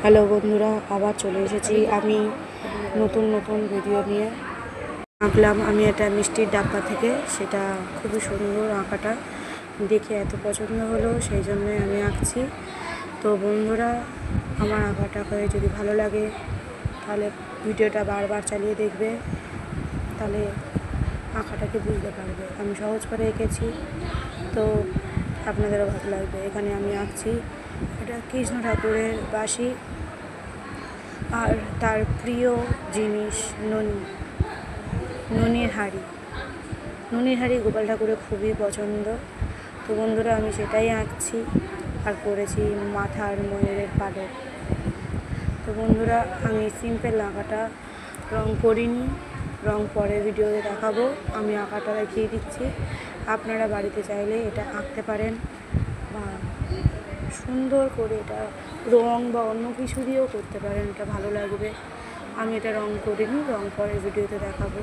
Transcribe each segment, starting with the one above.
Hello বন্ধুরা, আবার চলে এসেছি আমি নতুন ভিডিও নিয়ে। আঁকলাম আমি একটা মিষ্টির ডাব্বা থেকে, সেটা খুবই সুন্দর। আঁকাটা দেখে এত পছন্দ হলো, সেই জন্যই আমি আঁকছি। তো বন্ধুরা, আমার আঁকাটাকে যদি ভালো লাগে তাহলে ভিডিওটা বারবার চালিয়ে দেখবে, তাহলে আঁকাটাকে বুঝতে পারবে। আমি সহজ করে এঁকেছি, তো আপনাদেরও ভালো লাগবে। এখানে আমি আঁকছি এটা কৃষ্ণ ঠাকুরের বাঁশি, আর তার প্রিয় জিনিস নুনির হাঁড়ি গোপাল ঠাকুরের খুবই পছন্দ। তো বন্ধুরা, আমি সেটাই আঁকছি আর করেছি মাথার ময়ূরের পালক। তো বন্ধুরা, আমি সিম্পল আঁকাটা রং করিনি, রং পরে ভিডিওতে দেখাবো। আমি আঁকাটা দেখিয়ে দিচ্ছি, আপনারা বাড়িতে চাইলে এটা আঁকতে পারেন বা সুন্দর করে এটা রং বা অন্য কিছু দিয়েও করতে পারেন, এটা ভালো লাগবে। আমি এটা রং করিনি, রং পরে ভিডিওতে দেখাবো।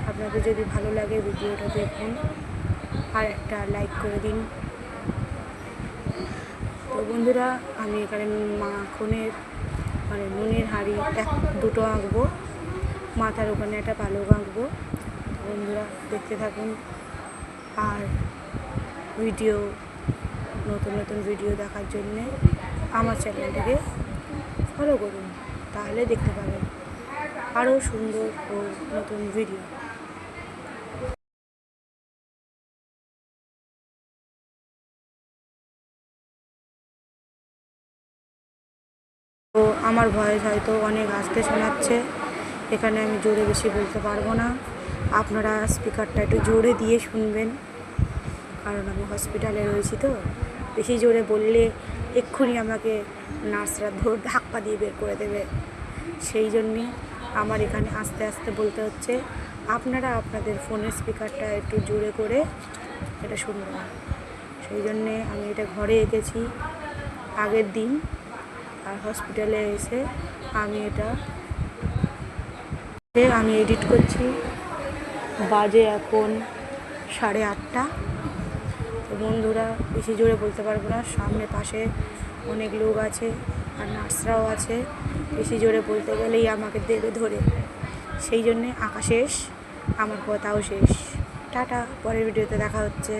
আপনাদের যদি ভালো লাগে ভিডিওটা দেখুন আর একটা লাইক করে দিন। তো বন্ধুরা, আমি এখানে মাখনের নুনের হাঁড়ি দুটো আঁকবো, মাথার ওখানে একটা পালক আঁকবো। বন্ধুরা দেখতে থাকুন, আর নতুন ভিডিও দেখার জন্যে আমার চ্যানেলটাকে ফলো করুন, তাহলে দেখতে পাবেন আরও সুন্দর ও নতুন ভিডিও। তো আমার ভয়েস হয়তো অনেক আস্তে শোনাচ্ছে, এখানে আমি জোরে বেশি বলতে পারবো না। আপনারা স্পিকারটা একটু জোরে দিয়ে শুনবেন, কারণ আমি হসপিটালে রয়েছি। তো বেশি জোরে বললে এক্ষুনি আমাকে নার্সরা ধাক্কা দিয়ে বের করে দেবে, সেই জন্যে আমার এখানে আস্তে আস্তে বলতে হচ্ছে। আপনারা আপনাদের ফোনের স্পিকারটা একটু জোরে করে এটা শুনবেন। সেই জন্যে আমি এটা ঘরে এঁকেছি আগের দিন, আর হসপিটালে এসে আমি এডিট করছি। বাজে এখন 8:30। তো বন্ধুরা, বেশি জোরে বলতে পারবো না, সামনে পাশে অনেক লোক আছে আর নার্সরাও আছে। বেশি জোরে বলতে গেলেই আমাকে দেবে ধরে, সেই জন্যে আঁকা শেষ, আমার কথাও শেষ। টাটা, পরের ভিডিওতে দেখা হচ্ছে।